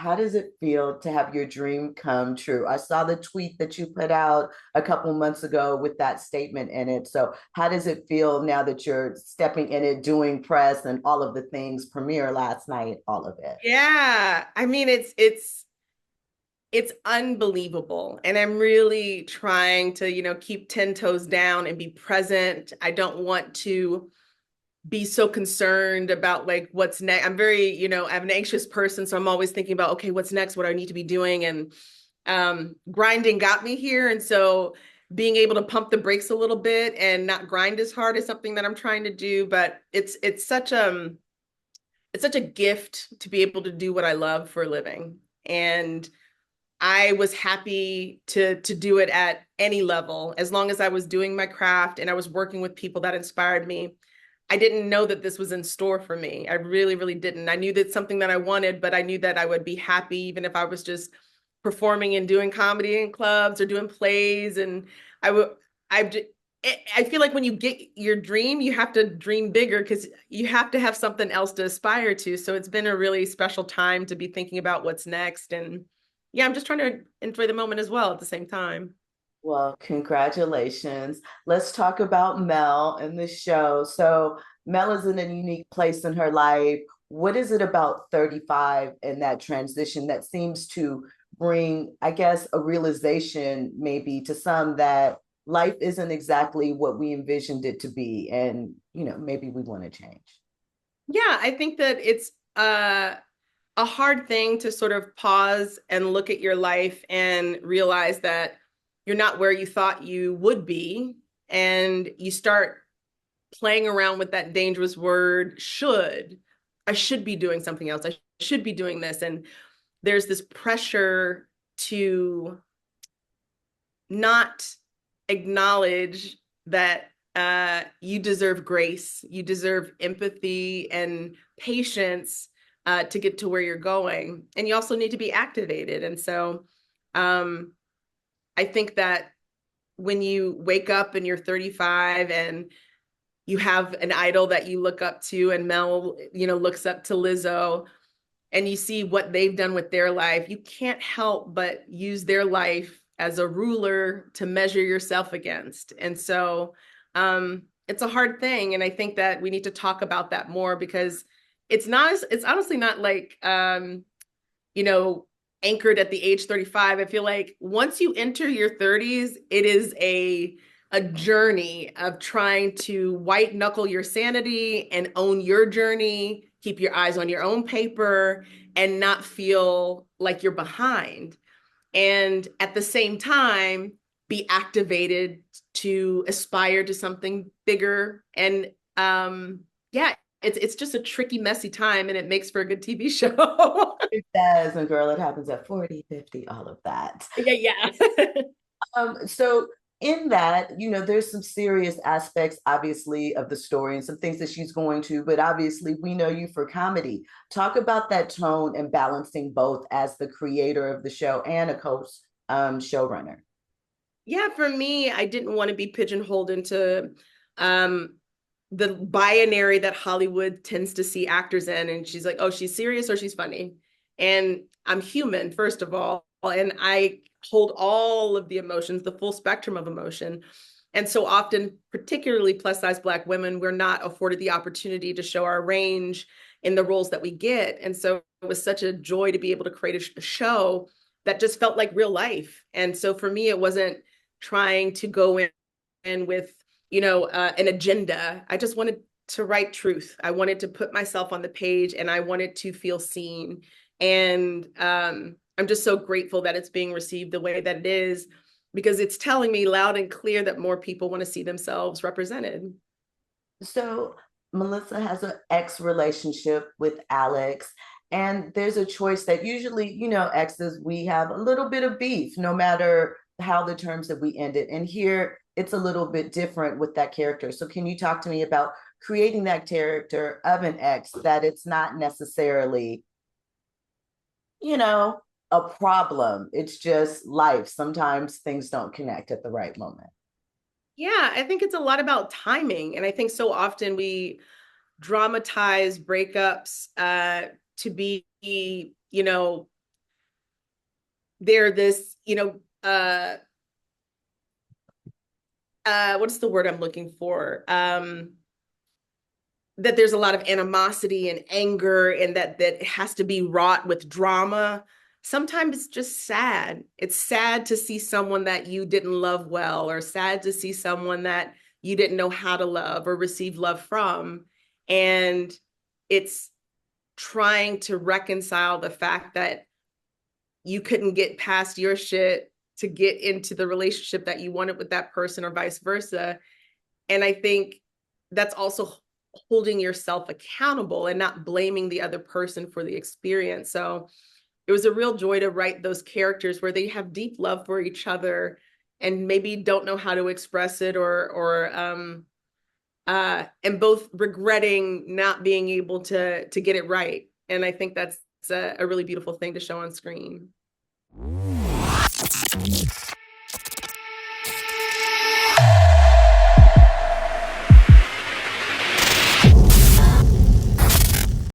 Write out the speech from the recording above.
How does it feel to have your dream come true? I saw the tweet that you put out a couple months ago with that statement in it. So, how does it feel now that you're stepping in it, doing press and all of the things, premiere last night, all of it? Yeah, I mean it's unbelievable. And I'm really trying to, keep 10 toes down and be present. I don't want to be so concerned about like what's next. I'm very, I'm an anxious person, so I'm always thinking about, okay, what's next? What do I need to be doing? And grinding got me here. And so being able to pump the brakes a little bit and not grind as hard is something that I'm trying to do. But it's such a gift to be able to do what I love for a living. And I was happy to do it at any level, as long as I was doing my craft and I was working with people that inspired me. I didn't know that this was in store for me. I really, really didn't. I knew that's something that I wanted, but I knew that I would be happy even if I was just performing and doing comedy in clubs or doing plays. And I would, I, I feel like when you get your dream, you have to dream bigger because you have to have something else to aspire to. So it's been a really special time to be thinking about what's next. And yeah, I'm just trying to enjoy the moment as well at the same time. Well, congratulations. Let's talk about Mel and the show. So, Mel is in a unique place in her life. What is it about 35 and that transition that seems to bring, I guess, a realization maybe to some that life isn't exactly what we envisioned it to be? And, maybe we want to change. Yeah, I think that it's a hard thing to sort of pause and look at your life and realize that you're not where you thought you would be. And you start playing around with that dangerous word, should. I should be doing something else. I should be doing this. And there's this pressure to not acknowledge that you deserve grace, you deserve empathy and patience to get to where you're going. And you also need to be activated. And so um, I think that when you wake up and you're 35 and you have an idol that you look up to, and Mel, looks up to Lizzo, and you see what they've done with their life, you can't help but use their life as a ruler to measure yourself against. And so it's a hard thing. And I think that we need to talk about that more because it's honestly not like, you know, anchored at the age 35. I feel like once you enter your 30s, it is a journey of trying to white knuckle your sanity and own your journey, keep your eyes on your own paper, and not feel like you're behind. And at the same time, be activated to aspire to something bigger. And yeah, it's just a tricky, messy time, and it makes for a good TV show. It does. And girl, it happens at 40, 50, all of that. Yeah, yeah. So in that, there's some serious aspects, obviously, of the story and some things that she's going to, but obviously we know you for comedy. Talk about that tone and balancing both as the creator of the show and a showrunner. Yeah, for me, I didn't want to be pigeonholed into um the binary that Hollywood tends to see actors in. And she's like, oh, she's serious or she's funny. And I'm human, first of all. And I hold all of the emotions, the full spectrum of emotion. And so often, particularly plus size Black women, we're not afforded the opportunity to show our range in the roles that we get. And so it was such a joy to be able to create a show that just felt like real life. And so for me, it wasn't trying to go in with an agenda. I just wanted to write truth. I wanted to put myself on the page, and I wanted to feel seen. And I'm just so grateful that it's being received the way that it is, because it's telling me loud and clear that more people want to see themselves represented. So Melissa has an ex relationship with Alex, and there's a choice that usually, exes, we have a little bit of beef, no matter how the terms that we ended. And here it's a little bit different with that character. So can you talk to me about creating that character of an ex that it's not necessarily, you know, a problem. It's just life. Sometimes things don't connect at the right moment. Yeah, I think it's a lot about timing. And I think so often we dramatize breakups to be, they're this, what's the word I'm looking for? That there's a lot of animosity and anger, and that has to be wrought with drama. Sometimes it's just sad. It's sad to see someone that you didn't love well, or sad to see someone that you didn't know how to love or receive love from. And it's trying to reconcile the fact that you couldn't get past your shit to get into the relationship that you wanted with that person, or vice versa. And I think that's also holding yourself accountable and not blaming the other person for the experience. So it was a real joy to write those characters where they have deep love for each other and maybe don't know how to express it, and both regretting not being able to get it right. And I think that's a really beautiful thing to show on screen.